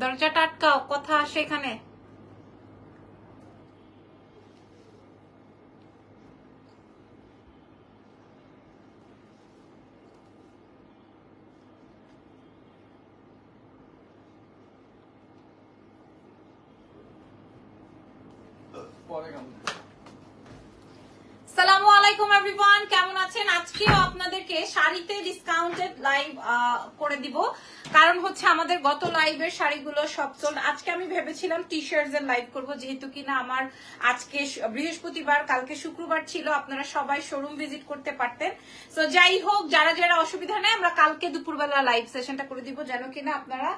দরজাটা আটকাও, কথা আসে এখানে। আসসালামু আলাইকুম এভরিওয়ান, কেমন আছেন? আজকেও আপনাদেরকে শাড়িতে ডিসকাউন্টেড লাইভ করে দিব, কারণ হচ্ছে আমাদের গত লাইভের শাড়িগুলো সব সোল্ড। আজকে আমি ভেবেছিলাম টি শার্টস এর লাইভ করব, যেহেতু কিনা আমার আজকে বৃহস্পতিবার, কালকে শুক্রবার ছিল, আপনারা সবাই শোরুম ভিজিট করতে পারতেন। সো যাই হোক, যারা যারা অসুবিধা নেই, আমরা কালকে দুপুরবেলা লাইভ সেশনটা করে দিব, যেন কিনা আপনারা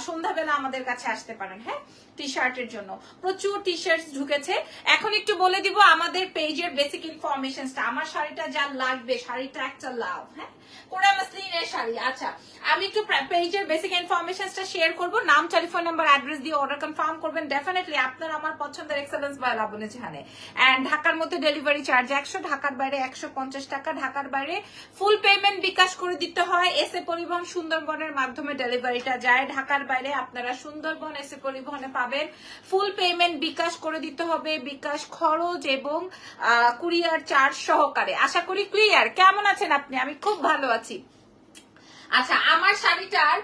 সন্ধ্যাবেলা আমাদের কাছে আসতে পারেন। হ্যাঁ, টি শার্টের জন্য প্রচুর টি শার্ট ঢুকেছে। এখন একটু বলে দিব আমাদের পেজের বেসিক ইনফরমেশনসটা। আমার শাড়িটা যা লাগবে, শাড়িটা একটা লাভ। হ্যাঁ, কোরা মাসলিনের শাড়ি। আচ্ছা, আমি একটু পেজের বেসিক ইনফরমেশনসটা শেয়ার করব। নাম, টেলিফোন নাম্বার, অ্যাড্রেস দিয়ে অর্ডার কনফার্ম করবেন। ডেফিনেটলি আপনার আমার পছন্দের এক্সেলেন্স বা লাবণী জাহানে। এন্ড ঢাকার মধ্যে ডেলিভারি চার্জ 100, ঢাকার বাইরে 150 টাকা। ঢাকার বাইরে ফুল পেমেন্ট বিকাশ করে দিতে হয়। এসএ পরিবহন সুন্দরবনের মাধ্যমে ডেলিভারিটা যায়। ঢাকার বাইরে আপনারা সুন্দরবন এসএ পরিবহনে পাবেন। ফুল পেমেন্ট বিকাশ করে দিতে হবে, বিকাশ খরচ এবং কুরিয়ার চার্জ সহকারে। আশা করি ক্লিয়ার। কেমন আছেন আপনি? আমি খুব ভালো আছি। আচ্ছা, আমার শাড়িটার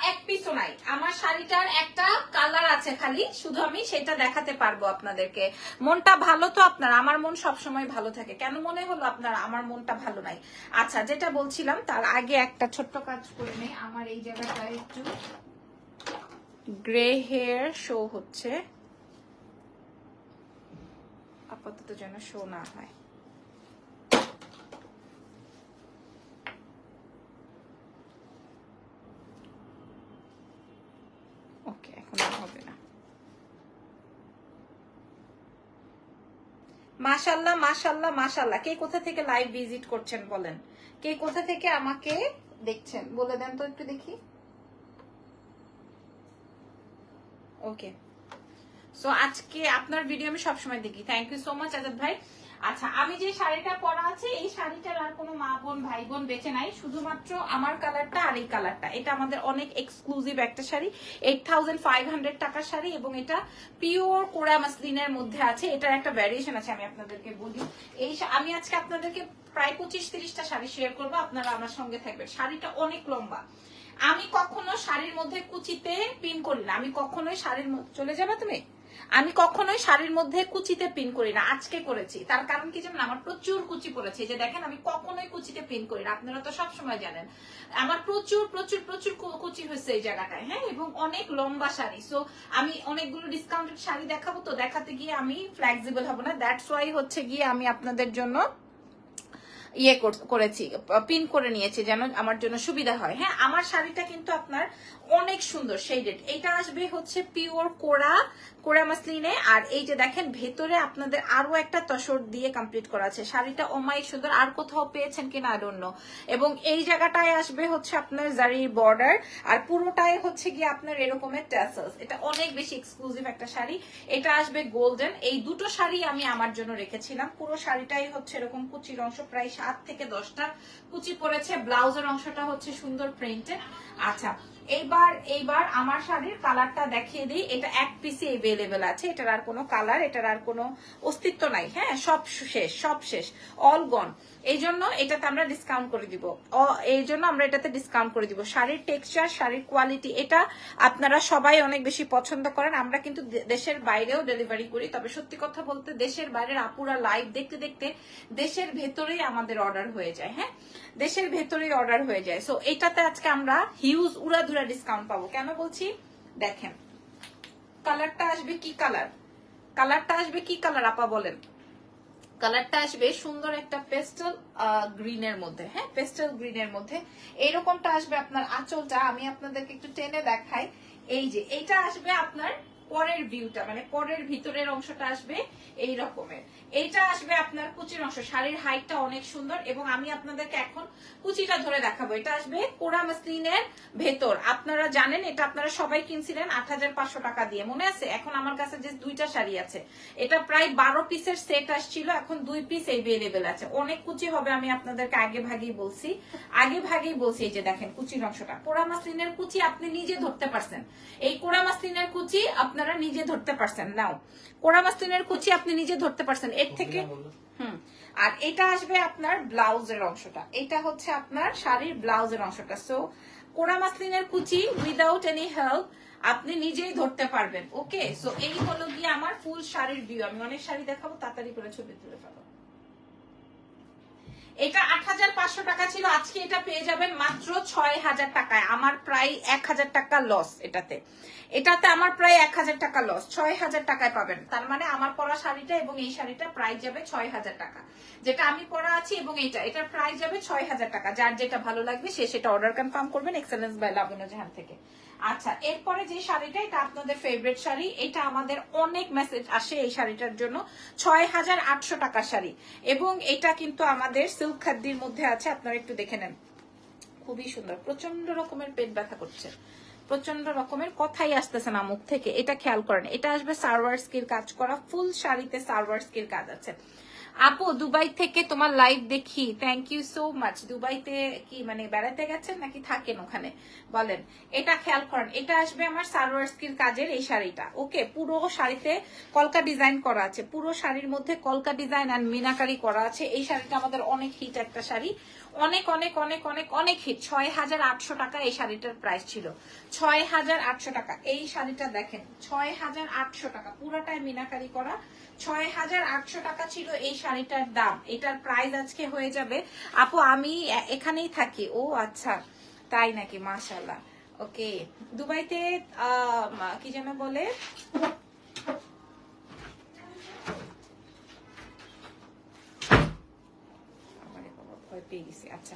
এক পিসও নাই। আমার শাড়িটার একটা কালার আছে খালি, শুধু আমি সেটা দেখাতে পারবো আপনাদেরকে। মনটা ভালো তো আপনার? আমার মন সবসময় ভালো থাকে। কেন মনে হলো আপনার আমার মনটা ভালো নাই? আচ্ছা, যেটা বলছিলাম তার আগে একটা ছোট্ট কাজ করে নেই। আমার এই জায়গাটা একটু গ্রে হেয়ার শো হচ্ছে, আপাতত যেন শো না হয়। ওকে, এখন আর হবে না। মাশাল্লাহ মাশাল্লাহ মাশাল্লাহ। কে কোথা থেকে লাইভ ভিজিট করছেন বলেন? কে কোথা থেকে আমাকে দেখছেন বলে দেন তো একটু দেখি। ওকে, সো আজকে আপনার ভিডিও আমি সবসময় দেখি। Thank you so much Azad ভাই। আচ্ছা, আমি যে শাড়িটা পরা আছে, এই শাড়িটার আর কোনো মা বোন ভাই বোন বেঁচে নাই, শুধুমাত্র আমার কালারটা আর এই কালারটা। এটা আমাদের অনেক এক্সক্লুসিভ একটা শাড়ি, 8500 টাকার শাড়ি, এবং এটা পিওর কোরা মাসলিনের মধ্যে আছে। এটার একটা ভ্যারিয়েশন আছে, আমি আপনাদেরকে বলি। আমি আজকে আপনাদেরকে প্রায় 25-30টা শাড়ি শেয়ার করবো, আপনারা আমার সঙ্গে থাকবেন। শাড়িটা অনেক লম্বা। আমি কখনো শাড়ির মধ্যে কুচিতে পিন করি না। আমি কখনোই শাড়ির মধ্যে, চলে যাবে তুমি? আমি কখনোই শাড়ির মধ্যে কুচিতে পিন করি না। আজকে করেছি, তার কারণ কি জানেন? আমার প্রচুর কুচি পড়েছে। যে দেখেন, আমি কখনোই কুচিতে পিন করি না, আপনারা তো সবসময় জানেন। আমার প্রচুর প্রচুর প্রচুর কুচি হয়েছে এই জায়গাটায়। হ্যাঁ, এবং অনেক লম্বা শাড়ি। সো আমি অনেকগুলো ডিসকাউন্টেড শাড়ি দেখাবো, তো দেখাতে গিয়ে আমি ফ্লেক্সিবল হব না। দ্যাটস ওয়াই হচ্ছে গিয়ে আমি আপনাদের জন্য করেছি, পিন করে নিয়েছি, যেন আমার জন্য সুবিধা হয়। হ্যাঁ, আমার শাড়িটা কিন্তু আপনার অনেক সুন্দর শেডেড। এটা আসবে হচ্ছে পিওর কোরা মাসলিনে। আর এই যে দেখেন, ভেতরে আপনাদের আরো একটা তসর দিয়ে কমপ্লিট করা আছে। শাড়িটা অমাইক সুন্দর, আর কোথাও পেয়েছেন কিনা আই ডোন্ট নো। এবং এই জায়গাটায় আসবে হচ্ছে আপনার জারির বর্ডার, আর পুরোটাই হচ্ছে গিয়ে আপনার এরকমের ট্যাসেলস। এটা অনেক বেশি এক্সক্লুসিভ একটা শাড়ি। এটা আসবে গোল্ডেন। এই দুটো শাড়ি আমি আমার জন্য রেখেছিলাম। পুরো শাড়িটাই হচ্ছে এরকম কুচির অংশ, প্রায় 7 থেকে 10টা কুচি পড়েছে। ব্লাউজের অংশটা হচ্ছে সুন্দর প্রিন্টেড। আচ্ছা, এইবার আমার শাড়ির কালারটা দেখিয়ে দিই। এটা এক পিসে এভেলেবেল আছে, এটার আর কোনো কালার, এটার আর কোনো অস্তিত্ব নাই। হ্যাঁ, সব শেষ, সব শেষ, অল গন। এই জন্য এটাতে আমরা ডিসকাউন্ট করে দিব। এটাতে ডিসকাউন্ট করে দিব। শাড়ির টেক্সচার, শাড়ির কোয়ালিটি, এটা আপনারা সবাই অনেক বেশি পছন্দ করেন। আমরা কিন্তু দেশের বাইরেও ডেলিভারি করি, তবে সত্যি কথা বলতে দেশের বাইরের আপুরা লাইভ দেখতে দেখতে দেশের ভেতরেই আমাদের অর্ডার হয়ে যায়। হ্যাঁ, দেশের ভেতরেই অর্ডার হয়ে যায়। সো এটাতে আজকে আমরা হিউজ উড়াধুরা ডিসকাউন্ট পাবো। কেন বলছি দেখেন, কালারটা আসবে কি কালার? কালারটা আসবে কি কালার আপা বলেন? কালারটা আসবে সুন্দর একটা পেস্টেল গ্রিনের মধ্যে। হ্যাঁ, পেস্টেল গ্রিনের মধ্যে এইরকমটা আসবে আপনার আঁচলটা। আমি আপনাদেরকে একটু টেনে দেখাই। এই যে এইটা আসবে আপনার পরের ভিউটা মানে পরের ভিতরের অংশটা আসবে এই রকমের। এইটা আসবে আপনার কুচির অংশ। শাড়ির হাইটটা অনেক সুন্দর এবং আমি আপনাদেরকে এখন কুচিটা ধরে দেখাবো। এটা আসবে কোরা মাসলিনের ভেতর। আপনারা জানেন এটা আপনারা সবাই কিনছিলেন ৮৫০০ টাকা দিয়ে, মনে আছে? এখন আমার কাছে যে দুইটা শাড়ি আছে, এটা প্রায় 12 পিসের সেট আসছিল, এখন 2 পিস এভেলেবেল আছে। অনেক কুচি হবে, আমি আপনাদেরকে আগে ভাগেই বলছি। এই যে দেখেন কুচির অংশটা, কোরা মাসলিনের কুচি আপনি নিজে ধরতে পারছেন। এই কোরা মাসলিনের কুচি আপনারা নিজে ধরতে পারছেন। নাও, কোরা মাসলিনের কুচি আপনি নিজে ধরতে পারছেন এর থেকে। আর এটা আসবে আপনার ব্লাউজের অংশটা, এটা হচ্ছে আপনার শাড়ির ব্লাউজের অংশটা। সো কোরা মাসলিনের কুচি উইদাউট এনি হেল্প আপনি নিজেই ধরতে পারবেন। ওকে, সো এই হলো গিয়ে আমার ফুল শাড়ির ভিউ। আমি অনেক শাড়ি দেখাবো, তাড়াতাড়ি করে ছবি তুলে ফেলো। এটা ৮৫০০ টাকা ছিল, আজকে এটা পেয়ে যাবেন মাত্র ৬০০০ টাকায়। আমার প্রায় ১০০০ টাকা লস এটাতে আমার প্রায় ১০০০ টাকা লস। ৬০০০ টাকায় পাবেন, তার মানে আমার পরা শাড়িটা এবং এই শাড়িটা প্রাইস যাবে ৬০০০ টাকা। যেটা আমি পরা আছি এবং এটার প্রাইস যাবে ৬০০০ টাকা। যার যেটা ভালো লাগবে সে সেটা অর্ডার কনফার্ম করবেন এক্সেলেন্স বাই লাবণ্য জাহান থেকে। আচ্ছা, এরপরে যে শাড়িটা, এটা আপনাদের ফেভারিট শাড়ি। এটা আমাদের অনেক মেসেজ আসে এই শাড়িটার জন্য। ৬৮০০ টাকার শাড়ি এবং এটা কিন্তু আমাদের সিল্ক খাদ্যির মধ্যে আছে। আপনারা একটু দেখে নেন, খুবই সুন্দর। প্রচন্ড রকমের পেট ব্যথা করছে, প্রচন্ড রকমের কথাই আসতেছে না মুখ থেকে। এটা খেয়াল করেন, এটা আসবে সার্ভার্সকির কাজ করা, ফুল শাড়িতে সার্ভার্সকির কাজ আছে। আপু দুবাই থেকে তোমার লাইভ দেখি, থ্যাংক ইউ সো মাচ। দুবাইতে কি মানে বেড়াতে গেছেন নাকি থাকেন ওখানে বলেন? এটা খেয়াল করেন, এটা আসবে আমার সার্ভার্সকির কাজের এই শাড়িটা। ওকে, পুরো শাড়িতে কলকা ডিজাইন করা আছে, পুরো শাড়ির মধ্যে কলকা ডিজাইন আর মিনাকারি করা আছে। এই শাড়িটা আমাদের অনেক হিট একটা শাড়ি, অনেক অনেক অনেক অনেক অনেক হিট। ৬৮০০ টাকা এই শাড়িটার প্রাইস ছিল, ৬৮০০ টাকা। এই শাড়িটা দেখেন ৬৮০০ টাকা, পুরোটাই মিনাকারি করা। ৬৮০০ টাকা ছিল এই শাড়িটার দাম। এটার প্রাইস আজকে হয়ে যাবে, আপু আমি এখানেই থাকি। ও আচ্ছা, তাই নাকি? মাশাআল্লাহ। ওকে, দুবাইতে কি যেন বলে, ভয় পেয়ে গেছি। আচ্ছা,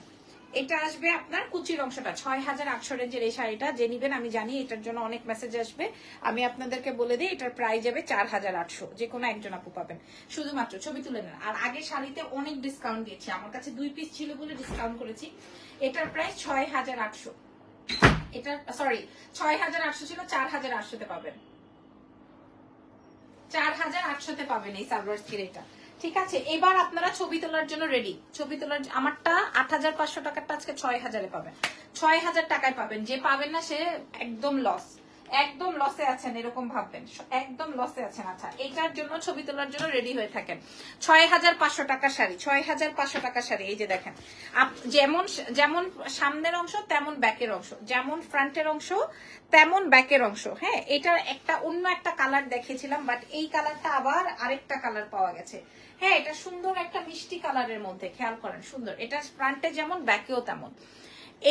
এটা আসবে আপনার কুচির অংশটা ৬৮০০ রেঞ্জের এই শাড়িটা। যে নিবেন আমি জানি এটার জন্য অনেক মেসেজ আসবে, আমি আপনাদেরকে বলে দিই এটার প্রাইস যাবে ৪৮০০। যে কোনো একজন আপু পাবেন, শুধুমাত্র ছবি তুলে নেন। আর আগে শাড়িতে অনেক ডিসকাউন্ট দিয়েছি, আমার কাছে 2 পিস ছিল বলে ডিসকাউন্ট করেছি। এটার প্রাইস ৬৮০০। এটা সরি ৬৮০০ ছিল, ৪৮০০ পাবেন, ৪৮০০ পাবেন এই সার্ভার্সকির এটা। ঠিক আছে, এবার আপনারা ছবি তোলার জন্য রেডি। ছবি তোলার আমারটা ৮৫০০ টাকারটা আজকে ৬০০০ পাবেন, ৬০০০ টাকায় পাবেন। যে পাবেন না সে একদম লস, একদম লসে আছেন এরকম ভাববেন, একদম লসে আছেন। আচ্ছা, এটার জন্য ছবি তোলার জন্য রেডি হয়ে থাকেন। ৬৫০০ টাকার শাড়ি, ৬৫০০ টাকার শাড়ি। এই যে দেখেন, যেমন যেমন সামনের অংশ তেমন ব্যাকের অংশ, যেমন ফ্রন্টের অংশ তেমন ব্যাকের অংশ। হ্যাঁ, এটার একটা অন্য একটা কালার দেখিয়েছিলাম, বাট এই কালারটা আবার আরেকটা কালার পাওয়া গেছে। হ্যাঁ, এটা সুন্দর একটা মিষ্টি কালারের মধ্যে, খেয়াল করেন সুন্দর। এটা ফ্রন্টে যেমন ব্যাকেও তেমন।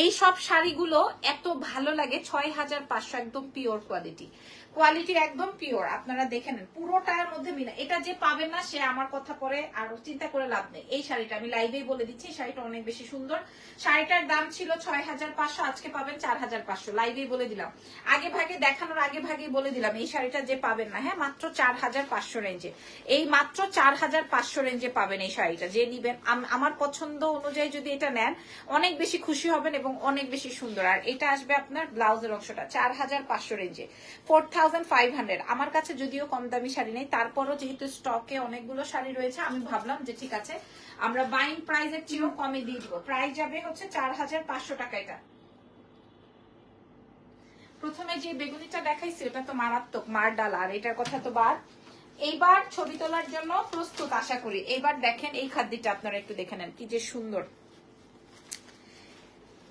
এই সব শাড়িগুলো এত ভালো লাগে, ৬৫০০, একদম পিওর কোয়ালিটি একদম পিওর। আপনারা দেখে নেন পুরোটার মধ্যে মিনা। এটা যে পাবেন না সে আমার কথা পরে আর চিন্তা করে লাভ নেই। এই শাড়িটা আমি লাইভেই বলে দিচ্ছি, শাড়িটা অনেক বেশি সুন্দর। শাড়িটার দাম ছিল ৬৫০০, আজকে পাবেন ৪৫০০। লাইভেই বলে দিলাম, আগে ভাগে দেখানোর আগে ভাগে বলে দিলাম এই শাড়িটা যে পাবেন না, হ্যাঁ মাত্র ৪৫০০ রেঞ্জে, এই মাত্র ৪৫০০ রেঞ্জে পাবেন এই শাড়িটা। যে নিবেন আমার পছন্দ অনুযায়ী যদি এটা নেন অনেক বেশি খুশি হবেন এবং অনেক বেশি সুন্দর। আর এটা আসবে আপনার ব্লাউজের অংশটা ৪৫০০ রেঞ্জে, 4500। আমার কাছে যদিও কম দামি শাড়ি নেই, তারপরও যেহেতু স্টকে অনেকগুলো শাড়ি রয়েছে আমি ভাবলাম যে ঠিক আছে আমরা বাইং প্রাইসের চেয়েও কমে দিয়ে দিব। প্রাইস যাবে হচ্ছে ৪৫০০ টাকা। এটা প্রথমে যে বেগুনিটা দেখাইছি ওটা তো মারাত্মক মার ডাল, আর এটার কথা তো বাদ। এইবার ছবি তোলার জন্য প্রস্তুত আশা করি। এইবার দেখেন এই খাদ্যটা আপনারা একটু দেখে নেন, কি যে সুন্দর।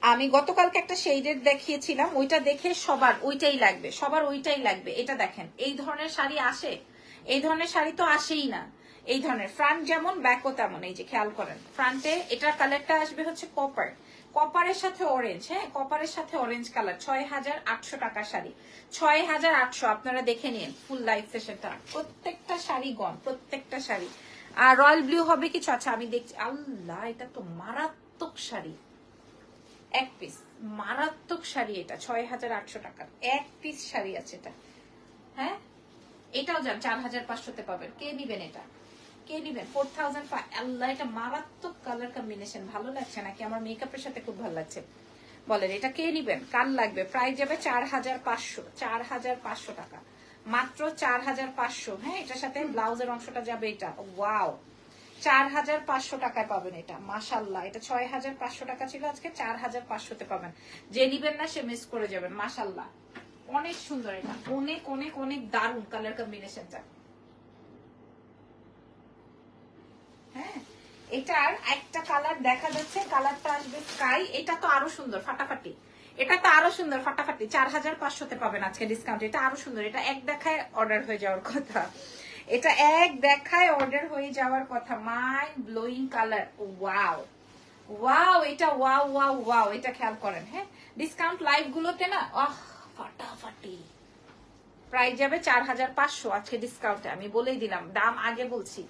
আমি গতকালকে একটা শেডের দেখিয়েছিলাম, ওইটা দেখে সবার ওইটাই লাগবে, সবার ওইটাই লাগবে। এটা দেখেন, এই ধরনের শাড়ি আসে, এই ধরনের শাড়ি তো আসেই না। এই ধরনের ফ্রন্ট যেমন ব্যাকও তেমন। এই যে খেয়াল করেন ফ্রন্টে এটার কালারটা আসবে হচ্ছে কপার, কপারের সাথে অরেঞ্জ। হ্যাঁ, কপারের সাথে অরেঞ্জ কালার। ৬৮০০ টাকার শাড়ি, ৬৮০০। আপনারা দেখে নিন ফুল লাইভ সেশনটা, প্রত্যেকটা শাড়ি গন, প্রত্যেকটা শাড়ি। আর রয়্যাল ব্লু হবে কিছু। আচ্ছা আমি দেখছি, আল্লাহ এটা তো মারাত্মক শাড়ি, এক পিস মারাত্মক শাড়ি। এটা ৬৮০০ টাকার এক পিস শাড়ি আছে এটা। হ্যাঁ, এটাও যান 4500-তে পাবেন। কে নিবেন এটা? কে নিবেন? 4005। আল্লাহ, এটা মারাত্মক কালার কম্বিনেশন। ভালো লাগছে নাকি? আমার মেকআপের সাথে খুব ভালো লাগছে। বলেন এটা কে নিবেন? কার লাগবে? প্রাইস যাবে 4500, 4500 টাকা মাত্র, 4500। হ্যাঁ, এটার সাথে ব্লাউজের অংশটা যাবে। এটা ওয়াও, 4500 টাকায় পাবেন এটা। মাশাল্লাহ, এটা 6500 টাকা ছিল, আজকে 4500-তে পাবেন। যে নিবেন না সে মিস করে যাবেন। মাশাল্লাহ, অনেক সুন্দর। এটা অনেক অনেক অনেক দারুণ কালার কম্বিনেশনটা। হ্যাঁ, এটার একটা কালার দেখা যাচ্ছে, কালারটা আসবে স্কাই। এটা তো আরো সুন্দর, ফাটাফাটি। এটা তো আরো সুন্দর, ফাটাফাটি। 4500-তে পাবেন আজকে ডিসকাউন্ট। এটা আরো সুন্দর। এটা এক দেখায় অর্ডার হয়ে যাওয়ার কথা। এটা এক দেখায় অর্ডার হয়ে যাওয়ার কথা। Mind blowing colour. Wow wow, এটা ওয়াও ওয়াও ওয়াও। এটা খেয়াল করেন। হ্যাঁ, ডিসকাউন্ট লাইভ গুলোতে না, আহ ফাটাফাটি। প্রাইস যাবে 4500 আজকে ডিসকাউন্টে। আমি বলেই দিলাম, দাম আগে বলছি,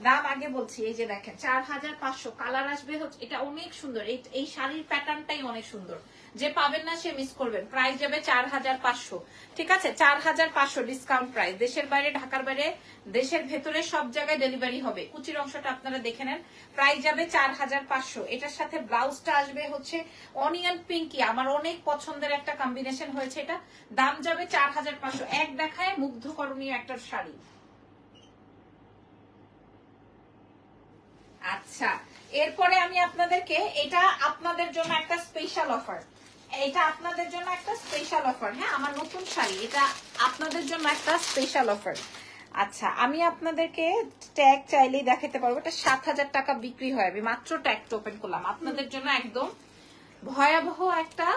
দাম আগে বলছি। এই যে দেখেন 4500। কালার আসবে হচ্ছে, এটা অনেক সুন্দর। এই শাড়ির প্যাটার্নটাই অনেক সুন্দর। যে পাবেন না সে মিস করবেন। প্রাইস যাবে 4500। ঠিক আছে, 4500 ডিসকাউন্ট প্রাইস। দেশের বাইরে, ঢাকার বাইরে, দেশের ভেতরে সব জায়গায় ডেলিভারি হবে। কুচির অংশটা আপনারা দেখে নেন। প্রাইস যাবে 4500। এটার সাথে ব্লাউজটা আসবে হচ্ছে অনিয়ন পিঙ্কি। আমার অনেক পছন্দের একটা কম্বিনেশন হয়েছে এটা। দাম যাবে 4500। এক দেখায় মুগ্ধকরণীয় একটা শাড়ি। আচ্ছা, এরপরে আমি আপনাদেরকে, এটা আপনাদের জন্য একটা স্পেশাল অফার। এটা আপনাদের জন্য একটা স্পেশাল অফার। হ্যাঁ, আমার নতুন শাড়ি, এটা আপনাদের জন্য একটা স্পেশাল অফার। আচ্ছা, আমি আপনাদেরকে ট্যাগ চাইলেই দেখাতে পারবো। এটা 7000 টাকা বিক্রি হয়। আমি মাত্র ট্যাগটা ওপেন করলাম আপনাদের জন্য। একদম ভয়াবহ একটা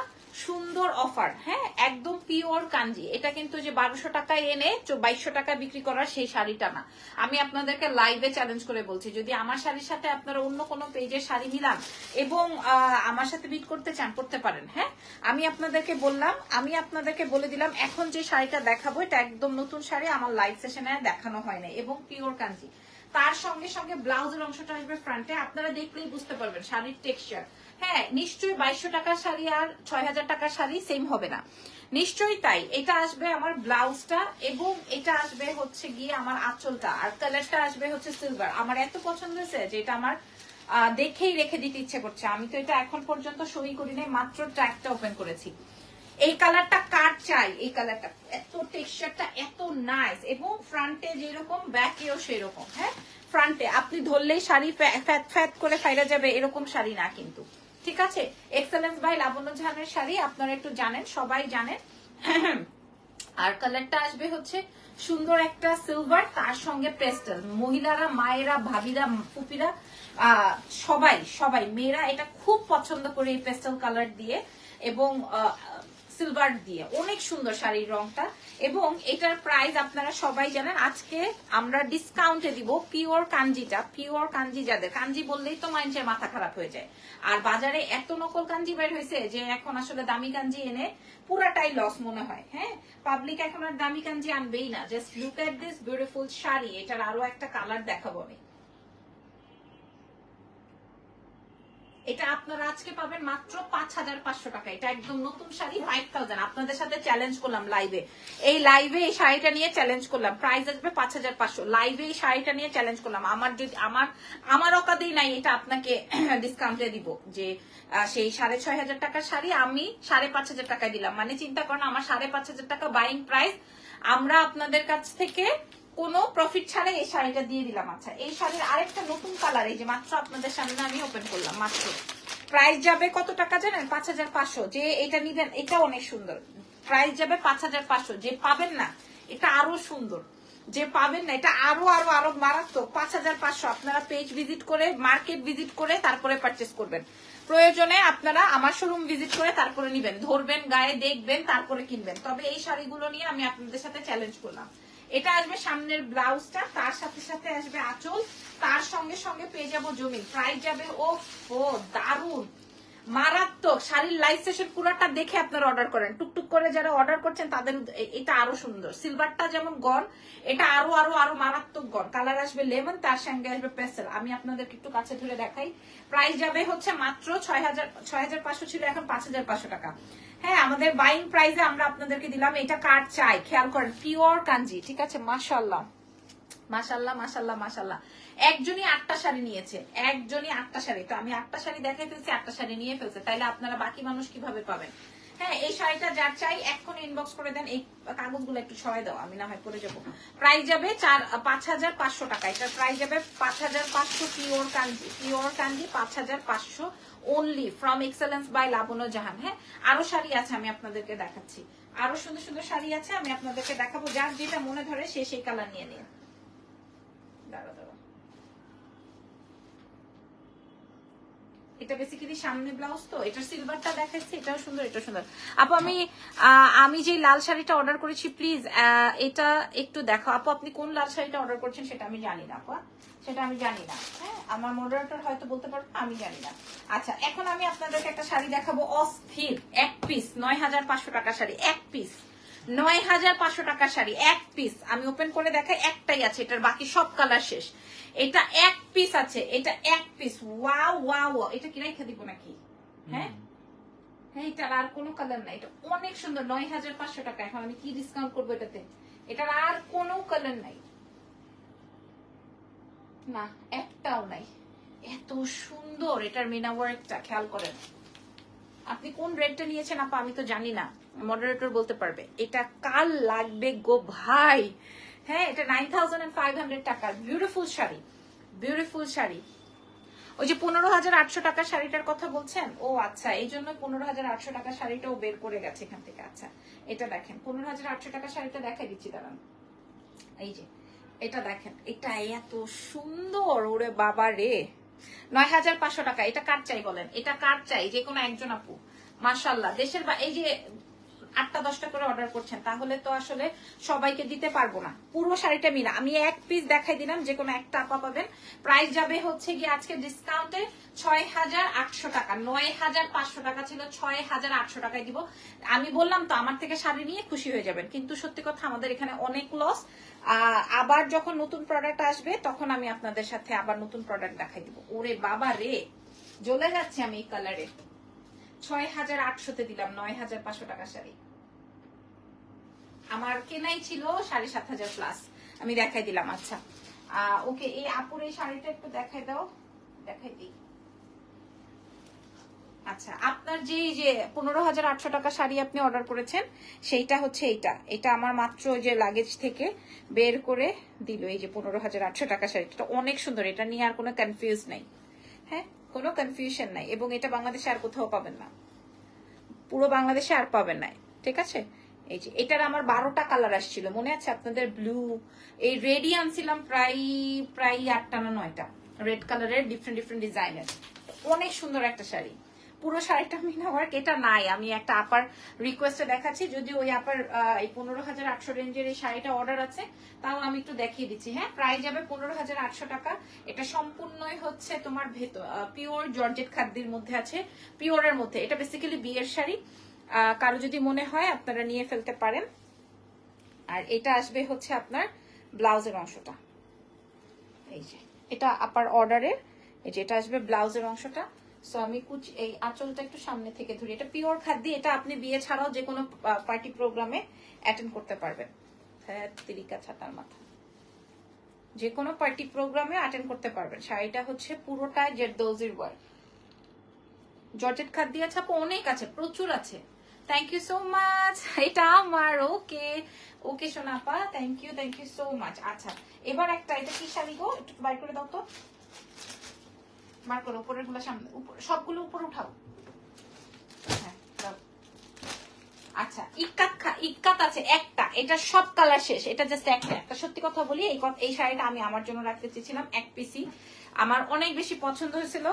সুন্দর অফার। হ্যাঁ, একদম পিওর কাঞ্জি। এটা কিন্তু যে 1200 টাকায় এনে 2200 টাকা বিক্রি করার সেই শাড়িটা না। আমি আপনাদেরকে লাইভে চ্যালেঞ্জ করে বলছি, যদি আমার শাড়ির সাথে আপনারা অন্য কোনো পেজের শাড়ি মিলান এবং আমার সাথে বিট করতে চান, করতে পারেন। হ্যাঁ, আমি আপনাদেরকে বললাম, আমি আপনাদেরকে বলে দিলাম, এখন যে শাড়িটা দেখাবো এটা একদম নতুন শাড়ি, আমার লাইভ সেশনে দেখানো হয় না, এবং পিওর কাঞ্জি। তার সঙ্গে সঙ্গে ব্লাউজের অংশটা আসবে ফ্রন্টে। আপনারা দেখলেই বুঝতে পারবেন শাড়ির টেক্সচার। হ্যাঁ, নিশ্চয়ই 2200 টাকার শাড়ি আর 6000 টাকার শাড়ি সেম হবে না, নিশ্চয়ই তাই। এটা আসবে আমার ব্লাউজটা, এবং এটা আসবে হচ্ছে গিয়ে আমার আঁচলটা, আর কালারটা আসবে হচ্ছে সিলভার। আমার এত পছন্দ হয়েছে যে এটা আমার দেখেই রেখে দিতে ইচ্ছে করছে। আমি তো এটা এখন পর্যন্ত সই করি নাই, মাত্র ট্র্যাকটা ওপেন করেছি। এই কালারটা কার চাই? এই কালারটা, এত টেক্সচারটা এত নাইস, এবং ফ্রন্টে যেরকম ব্যাকেও সেরকম। হ্যাঁ, ফ্রন্টে আপনি ধরলেই শাড়ি ফ্যাত ফ্যাত করে ফাইরা যাবে, এরকম শাড়ি না কিন্তু। ঠিক আছে, এক্সেলেন্স বাই লাবণ্য জাহানের শাড়ি, আপনারা একটু জানেন, সবাই জানেন। আর কালারটা আসবে হচ্ছে সুন্দর একটা সিলভার, তার সঙ্গে পেস্টেল। মহিলারা, মায়েরা, ভাবিরা, ফুপিরা, সবাই সবাই মেয়েরা এটা খুব পছন্দ করে এই পেস্টেল কালার দিয়ে এবং সিলভার দিয়ে। অনেক সুন্দর শাড়ির রংটা, এবং এটার প্রাইস আপনারা সবাই জানেন। আজকে আমরা ডিসকাউন্টে দিব পিওর কাঞ্জিটা। পিওর কাঞ্জি, যাদের কাঞ্জি বললেই তো মানুষের মাথা খারাপ হয়ে যায়। আর বাজারে এত নকল কাঞ্জি বের হয়েছে যে এখন আসলে দামি কাঞ্জি এনে পুরাটাই লস মনে হয়। হ্যাঁ, পাবলিক এখন আর দামি কাঞ্জি আনবেই না। Just look at this beautiful sari. এটার আরো একটা কালার দেখাবো আমি। এটা আপনারা আজকে পাবেন মাত্র 5500 টাকা। এটা একদম নতুন শাড়ি, 5000। আপনাদের সাথে চ্যালেঞ্জ করলাম লাইভে, এই লাইভে এই শাড়িটা নিয়ে চ্যালেঞ্জ করলাম। প্রাইস আসবে 5500। লাইভে এই শাড়িটা নিয়ে চ্যালেঞ্জ করলাম। আমার যদি আমার অকাদেই নাই এটা আপনাকে ডিসকাউন্টে দিব, যে সেই 6500 টাকার শাড়ি আমি 5500 টাকায় দিলাম। মানে চিন্তা করেন, আমার 5500 টাকা বাইং প্রাইস, আমরা আপনাদের কাছ থেকে কোনো প্রফিট ছাড়াই এই শাড়িটা দিয়ে দিলাম। আচ্ছা, এই শাড়ির আরেকটা নতুন কালার, এই যে মাত্র আপনাদের সামনে আমি ওপেন করলাম মাত্র। প্রাইস যাবে কত টাকা জানেন? 5500। যে এটা নিবেন, এটা অনেক সুন্দর। প্রাইস যাবে 5500। যে পাবেন না, এটা আরো সুন্দর। যে পাবেন না, এটা আরো আরো আরো মারাত্মক। 5500। আপনারা পেজ ভিজিট করে, মার্কেট ভিজিট করে তারপরে পারচেস করবেন। প্রয়োজনে আপনারা আমার শোরুম ভিজিট করে তারপরে নিবেন, ধরবেন, গায়ে দেখবেন, তারপরে কিনবেন। তবে এই শাড়িগুলো নিয়ে আমি আপনাদের সাথে চ্যালেঞ্জ করলাম। এটা আসবে সামনের ব্লাউজটা, তার সাথে সাথে আসবে আঁচল, তার সঙ্গে সঙ্গে পেয়ে যাবো জমিন। প্রাইস যাবে ও দারুন, মারাত্মক। শাড়ির লাইভ সেশন পুরোটা দেখে আপনারা অর্ডার করেন। টুকটুক করে যারা অর্ডার করছেন তাদের এটা আরো সুন্দর। সিলভারটা যেমন গন, এটা আরো আরো আরো মারাত্মক গন। কালার আসবে লেমন, তার সঙ্গে আসবে পেস্টেল। আমি আপনাদেরকে একটু কাছে ধরে দেখাই। প্রাইস যাবে হচ্ছে মাত্র 6,500 ছিল, এখন 5,500 টাকা। হ্যাঁ, আমাদের বাইং প্রাইসে আমরা আপনাদেরকে দিলাম। এটা কার চাই খেয়াল করেন, পিওর কাঞ্জি। ঠিক আছে, মাশাআল্লাহ মাশাআল্লাহ মাশাআল্লাহ মাশাআল্লাহ। একজনই 8টা শাড়ি নিয়েছে, একজনই 8টা শাড়ি। তো আমি 8টা শাড়ি দেখাই ফেলছি, 8টা শাড়ি নিয়ে ফেলছে, তাইলে আপনারা বাকি মানুষ কিভাবে পাবেন? হ্যাঁ, এই শাড়িটা যার চাই এখন ইনবক্স করে দেন। এই কাগজগুলো একটু ছয় দাও, আমি না হয় পরে যাবো। প্রাইস যাবে 5,500 টাকা। এটা প্রাইস যাবে 5,500। Pure Kanji, pure Kanji 5,500 only from Excellence by Labanya Jahan. হ্যাঁ, আরো শাড়ি আছে, আমি আপনাদেরকে দেখাচ্ছি। আরো সুন্দর সুন্দর শাড়ি আছে, আমি আপনাদেরকে দেখাবো। যার যেটা মনে ধরে সে সেই কালার নিয়ে নিয়ে। দাঁড়া দাঁড়া, এটা বেসিক্যালি সামনে ব্লাউজ, তো এটা সিলভারটা দেখাচ্ছি, এটাও সুন্দর, এটা সুন্দর। আপু আমি যে লাল শাড়িটা অর্ডার করেছি, প্লিজ এটা একটু দেখো। আপু আপনি কোন লাল শাড়িটা অর্ডার করছেন সেটা আমি জানি না আপু, সেটা আমি জানি না। হ্যাঁ, আমার মডারেটর হয়তো বলতে পারবো, আমি জানি না। আচ্ছা, এখন আমি আপনাদেরকে একটা শাড়ি দেখাবো অস্থির। এক পিস 9,500 টাকা শাড়ি, এক পিস 9,500 টাকা শাড়ি, এক পিস। আমি ওপেন করে দেখাই, একটাই আছে, এটার বাকি সব কালার শেষ। এটা এক পিস আছে, এটা এক পিস। ওয়াও ওয়াও, এটা কি রেখে দিব নাকি? হ্যাঁ হ্যাঁ, এটার আর কোনো কালার নাই। এটা অনেক সুন্দর, 9,500 টাকা। এখন আমি কি ডিসকাউন্ট করবো এটাতে? এটার আর কোনো কালার নাই, না একটাও নাই। এত সুন্দর এটার মিনা ওয়ার্কটা, খেয়াল করেন। আপনি কোন রেটটা নিয়েছেন আপা আমি তো জানি না, মডারেটর বলতে পারবে। এটা কাল লাগবে গো ভাই। হ্যাঁ, এটা 9,500 টাকার বিউটিফুল শাড়ি, বিউটিফুল শাড়ি। ওই যে 15,800 টাকার শাড়িটার কথা বলছেন, ও আচ্ছা, এই জন্য 15,800 টাকার শাড়িটাও বের করে গেছে এখান থেকে। আচ্ছা, এটা দেখেন 15,800 টাকার শাড়িটা দেখাই দিচ্ছি, দাঁড়ান। এই যে এটা দেখেন, এটা এত সুন্দর, ওরে বাবা রে। 9,500 টাকা। এটা কার চাই বলেন, এটা কার চাই? যে কোনো একজন আপু, মাশাআল্লাহ। দেশের এই যে 8টা 10টা করে অর্ডার করছেন, তাহলে তো আসলে সবাইকে দিতে পারবো না। পুরো শাড়িটা মিলা আমি এক পিস দেখাই দিলাম, যে কোনো একটা আপা পাবেন। প্রাইস যাবে হচ্ছে গিয়ে আজকে ডিসকাউন্টে 6,800 টাকা। 9,500 টাকা ছিল, 6,800 টাকায় দিব। আমি বললাম তো আমার থেকে শাড়ি নিয়ে খুশি হয়ে যাবেন, কিন্তু সত্যি কথা আমাদের এখানে অনেক লস। আবার যখন নতুন প্রোডাক্ট আসবে তখন আমি আপনাদের সাথে আবার নতুন প্রোডাক্ট দেখাই দিব। ওরে বাবা রে, জ্বলে যাচ্ছে আমি এই কালারে। 6,800-তে দিলাম 9,500 টাকা শাড়ি। আমার কেনাই ছিল 7,500 প্লাস, আমি দেখাই দিলাম। আচ্ছা ওকে, এই আপুর এই শাড়িটা একটু দেখাই দাও, দেখাই দিই। আচ্ছা, আপনার যে 15,800 টাকা শাড়ি আপনি অর্ডার করেছেন, সেইটা হচ্ছে এইটা। এটা আমার মাত্র যে লাগেজ থেকে বের করে দিল, এই যে 15,800 টাকা শাড়িটা অনেক সুন্দর। এটা নিয়ে আর কোনো কনফিউজ নাই, হ্যাঁ, কোনো কনফিউশন নাই। এবং এটা বাংলাদেশে আর কোথাও পাবেন না, পুরো বাংলাদেশে আর পাবেন না। ঠিক আছে, এই যে এটার আমার 12টা কালার আসছিল, মনে আছে আপনাদের? ব্লু, এই রেডই আনছিলাম প্রায় 8টা না 9টা রেড কালারের, ডিফারেন্ট ডিফারেন্ট ডিজাইনের। অনেক সুন্দর একটা শাড়ি, পুরো শাড়িটা মিনা ওয়ার্ক। এটা নাই, আমি একটা আপার রিকোয়েস্টে দেখাচ্ছি। যদি ওই আপার এই 15,800 রেঞ্জের এই শাড়িটা অর্ডার আছে, তাও আমি একটু দেখিয়ে দিচ্ছি। হ্যাঁ, প্রাইস যাবে 15,800 টাকা। এটা সম্পূর্ণই হচ্ছে তোমার ভেতর পিওর জর্জেট খাদ্যের মধ্যে আছে, পিওরের মধ্যে। এটা বেসিক্যালি বিয়ের শাড়ি, কারো যদি মনে হয় আপনারা নিয়ে ফেলতে পারেন। আর এটা আসবে হচ্ছে আপনার ব্লাউজের অংশটা, এই যে এটা আপার অর্ডারের, এই যে এটা আসবে ব্লাউজের অংশটা। সো আমি এই আঁচলটা একটু সামনে থেকে ধরি। এটা পিওর খাদ্য, এটা আপনি বিয়ে ছাড়াও যে কোনো পার্টি প্রোগ্রামে অ্যাটেন্ড করতে পারবেন। হ্যাঁ, তিরিকা ছাতার মাথা, যে কোনো পার্টি প্রোগ্রামে অ্যাটেন্ড করতে পারবেন। শাড়িটা হচ্ছে পুরোটাই জেরদৌজির ওয়ার্ক, জর্জেট খাদ্য আছে আপু, অনেক আছে, প্রচুর আছে। Thank you so much. এটা আমার ওকে ওকে সোনাপা, থ্যাংক ইউ সো মাচ। আচ্ছা, এবার একটা, এটা কি শাড়ি গো, একটু বাইর করে দাও তো, বার করো। উপরের গুলো সামনে, সবগুলো উপরে উঠাও। হ্যাঁ দাও। আচ্ছা, ইক্কাত আছে একটা, এটা সব কালার শেষ। এটা জাস্ট একটা সত্যি কথা বলি, এই শাড়িটা আমি আমার জন্য রাখতে চেয়েছিলাম এক পিসি, আমার অনেক বেশি পছন্দ হয়েছিল।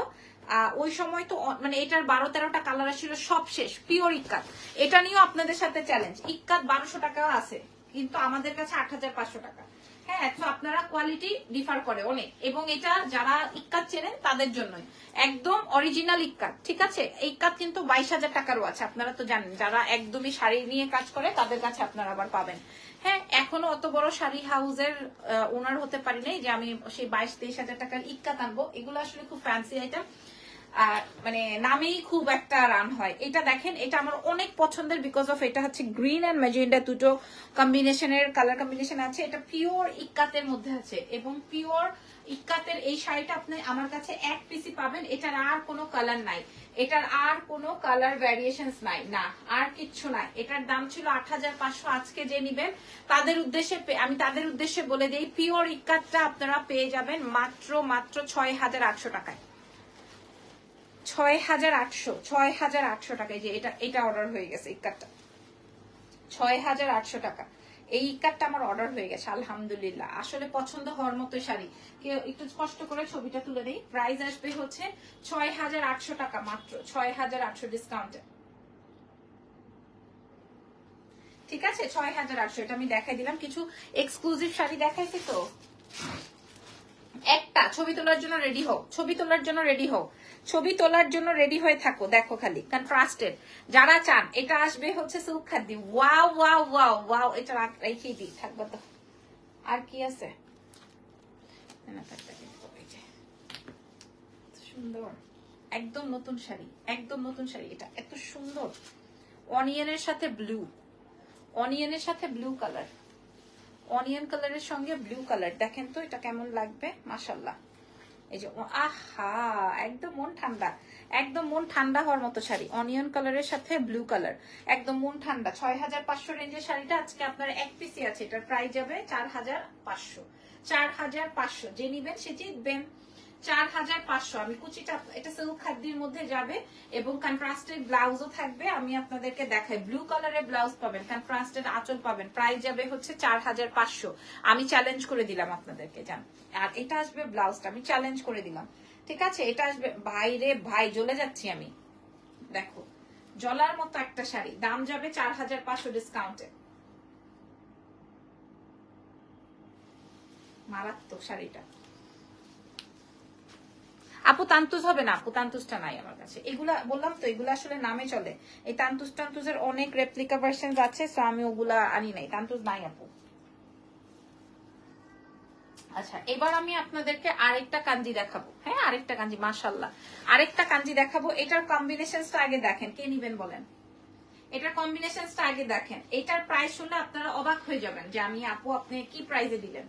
ওই সময় তো মানে এটার 12-13টা কালার ছিল, সব শেষ। পিওর ইক্কাত, এটা নিয়েও আপনাদের সাথে চ্যালেঞ্জ। ইক্কাত 1,200 টাকা আছে, কিন্তু আমাদের কাছে 8,500 টাকা। হ্যাঁ, তো আপনারা কোয়ালিটি ডিফার করে অনেক, এবং এটা যারা ইক্কাত চেনেন তাদের জন্যই একদম অরিজিনাল ইক্কাত। ঠিক আছে, এই ইক্কাত কিন্তু 22,000 টাকারও আছে, আপনারা তো জানেন। যারা একদমই শাড়ি নিয়ে কাজ করে তাদের কাছে আপনারা আবার পাবেন। হ্যাঁ, এখনো অত বড় শাড়ি হাউসের ওনার হতে পারি নাই যে আমি সেই 22-23,000 টাকার ইক্কাত আনবো। এগুলো আসলে খুব ফ্যান্সি আইটেম, মানে নামেই খুব একটা রান হয়। এটা দেখেন, এটা আমার অনেক পছন্দের, বিকজ অফ এটা হচ্ছে গ্রিন এন্ড ম্যাজেন্ডা দুটো কম্বিনেশনের কালার কম্বিনেশন আছে। এটা পিওর ইক্কাতের মধ্যে আছে, এবং পিওর ইক্কাতের এই শাড়িটা আপনি আমার কাছে এক পিসি পাবেন। এটার আর কোনো কালার নাই, এটার আর কোনো কালার ভ্যারিয়েশনস নাই, না আর কিচ্ছু নাই। এটার দাম ছিল 8,500। আজকে যে নিবেন তাদের উদ্দেশ্যে আমি তাদের উদ্দেশ্যে বলে দিই, পিওর ইক্কাতটা আপনারা পেয়ে যাবেন মাত্র 6,800 টাকায়। 6,800 টাকায়। যে এটা অর্ডার হয়ে গেছে ইক্কাতটা 6,800 টাকা। এই ইক্কাতটা আমার অর্ডার হয়ে গেছে, আলহামদুলিল্লাহ। আসলে পছন্দ হওয়ার মতো শাড়ি। কেউ একটু কষ্ট করে ছবিটা তুলে দেই। প্রাইস আসবে হচ্ছে 6,800 টাকা, মাত্র 6,800 ডিসকাউন্টে। ঠিক আছে, 6,800। এটা আমি দেখাই দিলাম, কিছু এক্সক্লুসিভ শাড়ি দেখাইছি তো। একটা ছবি তোলার জন্য রেডি হও, ছবি তোলার জন্য রেডি হও, ছবি তোলার জন্য রেডি হয়ে থাকো। দেখো খালি কন্ট্রাস্টেড যারা চান, এটা আসবে হচ্ছে silk khadi. Wow wow wow wow, এটা রেখেই দিই, থাকবে তো। আর কি আছে, সুন্দর একদম নতুন শাড়ি, একদম নতুন শাড়ি। এটা এত সুন্দর, অনিয়নের সাথে ব্লু, অনিয়নের সাথে ব্লু কালার, অনিয়ন কালারের সঙ্গে ব্লু কালার। দেখেন তো এটা কেমন লাগবে, মাশাল্লাহ। এই যে আহা, একদম মন ঠান্ডা, একদম মন ঠান্ডা হওয়ার মতো শাড়ি। অনিয়ন কালারের সাথে ব্লু কালার, একদম মন ঠান্ডা। 6,500 রেঞ্জের শাড়িটা আজকে আপনার এক পিসি আছে। এটার প্রাইস যাবে 4,500। 4,500 যে নিবেন সে জিতবেন। 4,500। আমি কুচিটা, এটা সিল্ক খাদির মধ্যে যাবে, এবং কন্ট্রাস্টেড ব্লাউজও থাকবে। আমি আপনাদেরকে দেখাই, ব্লু কালারের ব্লাউজ পাবেন, কন্ট্রাস্টেড আঁচল পাবেন। প্রাইস যাবে হচ্ছে 4,500। আমি চ্যালেঞ্জ করে দিলাম আপনাদেরকে, জান। আর এটা আসবে ব্লাউজটা, আমি চ্যালেঞ্জ করে দিলাম। ঠিক আছে, এটা আসবে, ভাই রে ভাই, জ্বলে যাচ্ছি আমি। দেখো, জলার মতো একটা শাড়ি, দাম যাবে 4,500 ডিসকাউন্টে। মারাত্মক শাড়িটা। আপু তান্তুজ হবে না, আপু তান্তুজটা নাই আমার কাছে। এগুলা বললাম তো, এগুলা আসলে নামে চলে। এই তান্তুজ টান্তুজের অনেক রেপ্লিকা ভার্সন আছে, সো আমি ওগুলা আনি নাই। তান্তুজ নাই আপু। আচ্ছা, এবার আমি আপনাদেরকে আরেকটা কাঞ্জি দেখাবো। হ্যাঁ, আরেকটা কাঞ্জি, মাশাল্লাহ, আরেকটা কাঞ্জি দেখাবো। এটার কম্বিনেশনসটা আগে দেখেন, কে নিবেন বলেন? এটার কম্বিনেশনসটা আগে দেখেন। এটার প্রাইস শুনলে আপনারা অবাক হয়ে যাবেন যে আমি আপু আপনি কি প্রাইসে দিলেন।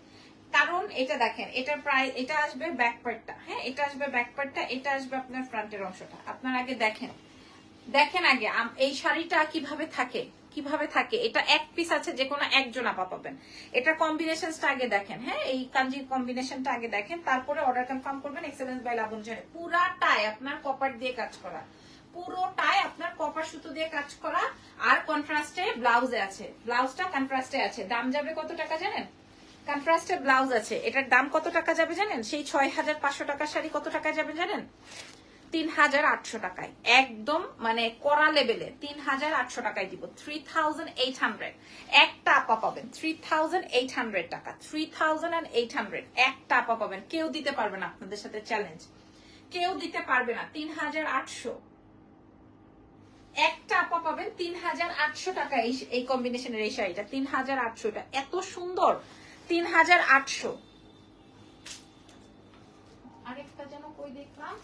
কারণ এটা দেখেন, এটার প্রাইস, এটা আসবে ব্যাক পার্টটা। হ্যাঁ, এটা আসবে ব্যাক পার্টটা, এটা আসবে আপনার ফ্রন্টের অংশটা। আপনারা আগে দেখেন, দেখেন আগে এই শাড়িটা কিভাবে থাকে, কিভাবে থাকে। এটা এক পিস আছে, যে কোনো একজন আপা পাবেন। এটার কম্বিনেশনসটা আগে দেখেন। হ্যাঁ, এই কাঞ্জির কম্বিনেশনটা আগে দেখেন, তারপরে অর্ডার কনফার্ম করবেন। এক্সেলেন্স বাই লাবণ জানে। পুরাটাই আপনার কপার দিয়ে কাজ করা, পুরোটাই আপনার কপার সুতো দিয়ে কাজ করা। আর কন্ট্রাস্টে ব্লাউজে আছে, ব্লাউজটা কন্ট্রাস্টে আছে। দাম যাবে কত টাকা জানেন? কন্ট্রাস্টে ব্লাউজ আছে, এটার দাম কত টাকা যাবে জানেন? সেই 6,500 টাকার শাড়ি কত টাকা যাবে জানেন? 3,800 টাকায়। একদম মানে কড়া লেভেলে 3,800 টাকায় দিব। 3,800 একটা আপা পাবেন। 3,800 টাকা, 3,800 একটা আপা পাবেন। কেউ দিতে পারবে না, আপনাদের সাথে চ্যালেঞ্জ, কেউ দিতে পারবে না। 3,800 একটা আপা পাবেন। 3,800 টাকা এই কম্বিনেশনের এই শাড়িটা। 3,800 টা এত সুন্দর। 3,800। আরেকটা যেন কই দেখলাম,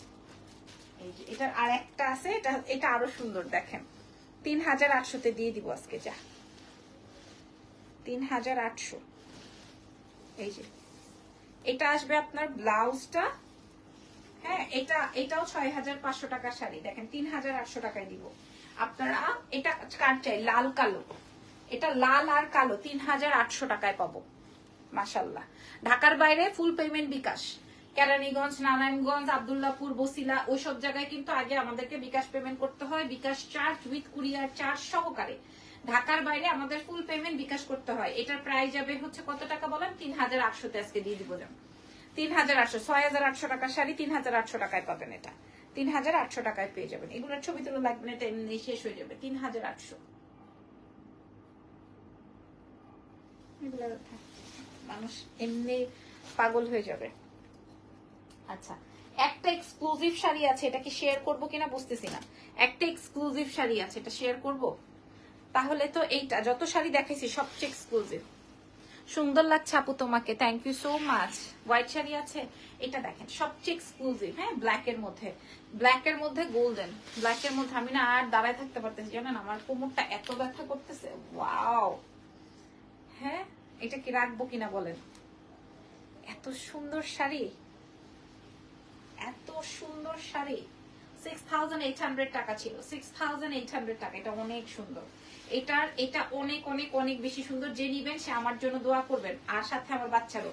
এই যে এটার আর একটা আছে, এটা আরো সুন্দর। দেখেন, 3,800 দিয়ে দিব আজকে। যা, 3,800। এই যে এটা আসবে আপনার ব্লাউজটা। হ্যাঁ, এটাও 6,500 টাকার শাড়ি। দেখেন, 3,800 টাকায় দিব আপনারা। এটা কার চাই? লাল কালো, এটা লাল আর কালো। 3,800 টাকায় পাবো, মাশাল্লাহ। ঢাকার বাইরে ফুল পেমেন্ট বিকাশ। কেরানীগঞ্জ, নারায়ণগঞ্জ, আব্দুল্লাহপুর, বসিলা, ওইসব জায়গায় কিন্তু আগে আমাদেরকে বিকাশ পেমেন্ট করতে হয়, বিকাশ চার্জ উইথ কুরিয়ার চার্জ সহকারে। ঢাকার বাইরে আমাদের ফুল পেমেন্ট বিকাশ করতে হয়। এটার প্রাইস যাবে হচ্ছে কত টাকা বলেন? 3,800 আজকে দিয়ে দিব। যেমন 3,800, 6,800 টাকার শাড়ি 3,800 টাকায় পাবেন। এটা 3,800 টাকায় পেয়ে যাবেন। এগুলোর ছবি তুলে লাগবে না, এটা এমনি শেষ হয়ে যাবে। 3,800 এগুলো মানুষ এমনি পাগল হয়ে যাবে। আচ্ছা, একটা এক্সক্লুসিভ শাড়ি আছে, এটা কি শেয়ার করবো কিনা বুঝতেছি না। একটা এক্সক্লুসিভ শাড়ি আছে, এটা শেয়ার করব। তাহলে তো এইটা যত শাড়ি দেখাইছি সবচেয়ে এক্সক্লুসিভ। সুন্দর লাগছে আপু তোমাকে, thank you so much. White sari আছে, এটা দেখেন সবচেয়ে এক্সক্লুসিভ। হ্যাঁ, ব্ল্যাকের মধ্যে, ব্ল্যাকের মধ্যে গোল্ডেন, ব্ল্যাকের মধ্যে। আমি না আর দাঁড়ায় থাকতে পারতেছি, জানেন আমার কোমরটা এত ব্যথা করতেছে। ওয়াও, হ্যাঁ এটা কি রাখবো কিনা বলেন। এত সুন্দর শাড়ি, এত সুন্দর শাড়ি। 6800 টাকা ছিল, 6800 টাকা। এটা অনেক সুন্দর, এটা অনেক অনেক অনেক বেশি সুন্দর। যে নিবেন সে আমার জন্য দোয়া করবেন, আর সাথে আমার বাচ্চারও।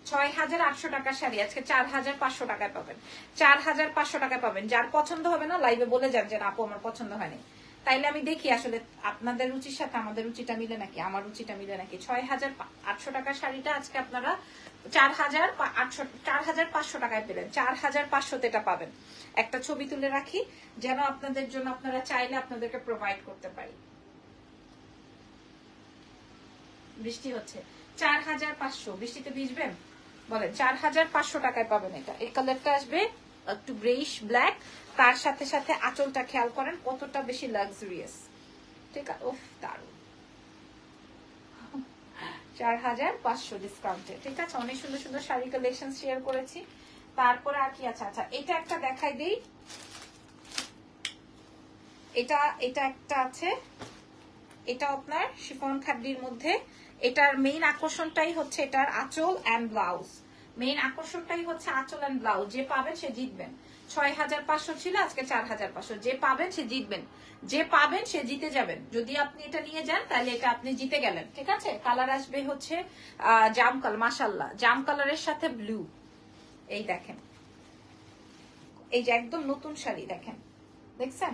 6800 টাকার শাড়ি আজকে 4500 টাকায় পাবেন, 4500 টাকায় পাবেন। যার পছন্দ হবে না লাইভে বলে যান যে আপু আমার পছন্দ হয়নি, তাইলে আমি দেখি আসলে আপনাদের রুচির সাথে আমাদের রুচিটা মিলে নাকি, আমার রুচিটা মিলে নাকি। 6800 টাকার শাড়িটা আজকে আপনারা 4500 টাকায় পেলেন। 4500 এটা পাবেন। একটা ছবি তুলে রাখি যেন আপনাদের জন্য, আপনারা চাইলে আপনাদেরকে প্রোভাইড করতে পারি। বৃষ্টি হচ্ছে, 4500। বৃষ্টিতে ভিজবেন বলেন, 4500 টাকায় পাবেন এটা। এই কালারটা আসবে একটু গ্রেইশ ব্ল্যাক, তার সাথে সাথে আঁচলটা খেয়াল করেন কতটা বেশি লাক্সারিয়াস। ঠিক আছে, উফ দারুন। 4500 ডিসকাউন্টে। ঠিক আছে, অনেক সুন্দর সুন্দর শাড়ি কালেকশন শেয়ার করেছি। তারপরে আর কি আছে? আচ্ছা, এটা একটা দেখাই দিই। এটা একটা আছে, এটা আপনার শিফন খাদ্যির মধ্যে। এটার মেইন আকর্ষণটাই হচ্ছে এটার আঁচল এন্ড ব্লাউজ। মেইন আকর্ষণটাই হচ্ছে আঁচল এন্ড ব্লাউজ। যে পাবেন সে জিতবেন। 6500 ছিল, আজকে 4500। যে পাবেন সে জিতবেন, যে পাবেন সে জিতে যাবেন। যদি আপনি এটা নিয়ে যান তাহলে এটা আপনি জিতে গেলেন। ঠিক আছে, কালার আসবে হচ্ছে জাম কালার। মাশাআল্লাহ, জাম কালারের সাথে ব্লু। এই দেখেন, এই যে একদম নতুন শাড়ি দেখেন, দেখছেন?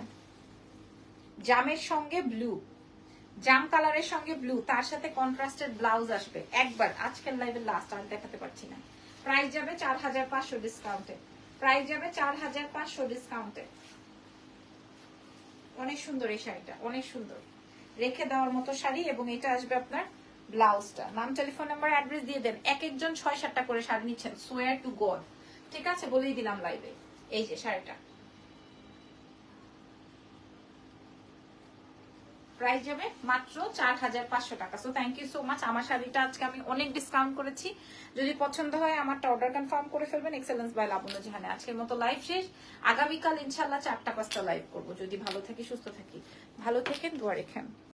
জামের সঙ্গে ব্লু, জাম কালারের সঙ্গে ব্লু, তার সাথে কন্ট্রাস্টেড ব্লাউজ আসবে। একবার আজকের লাইভে লাস্ট, আর দেখাতে পারছি না। প্রাইস যাবে 4500 ডিসকাউন্টে, প্রাইস যাবে 4500 ডিসকাউন্টে। অনেক সুন্দর এই শাড়িটা, অনেক সুন্দর, রেখে দেওয়ার মতো শাড়ি। এবং এটা আসবে আপনার ব্লাউজটা। নাম, টেলিফোন নাম্বার, অ্যাড্রেস দিয়ে দেন। এক একজন 6-7টা করে শাড়ি নিচ্ছেন, সোয়ার টু গড। ঠিক আছে, বলেই দিলাম লাইভে। এই যে শাড়িটা, প্রাইস যাবে মাত্র 4500 টাকা। So thank you so much. আমার শাড়িটা আজকে আমি অনেক ডিসকাউন্ট করেছি। যদি পছন্দ হয় আমারটা অর্ডার কনফার্ম করে ফেলবেন। এক্সেলেন্স বাই লাবণ্য জাহানে। আজকের মতো লাইভ শেষ। আগামীকাল ইনশাল্লাহ 4টা 5টা লাইভ করবো, যদি ভালো থাকি সুস্থ থাকি। ভালো থেকেন, দোয়া রেখেন।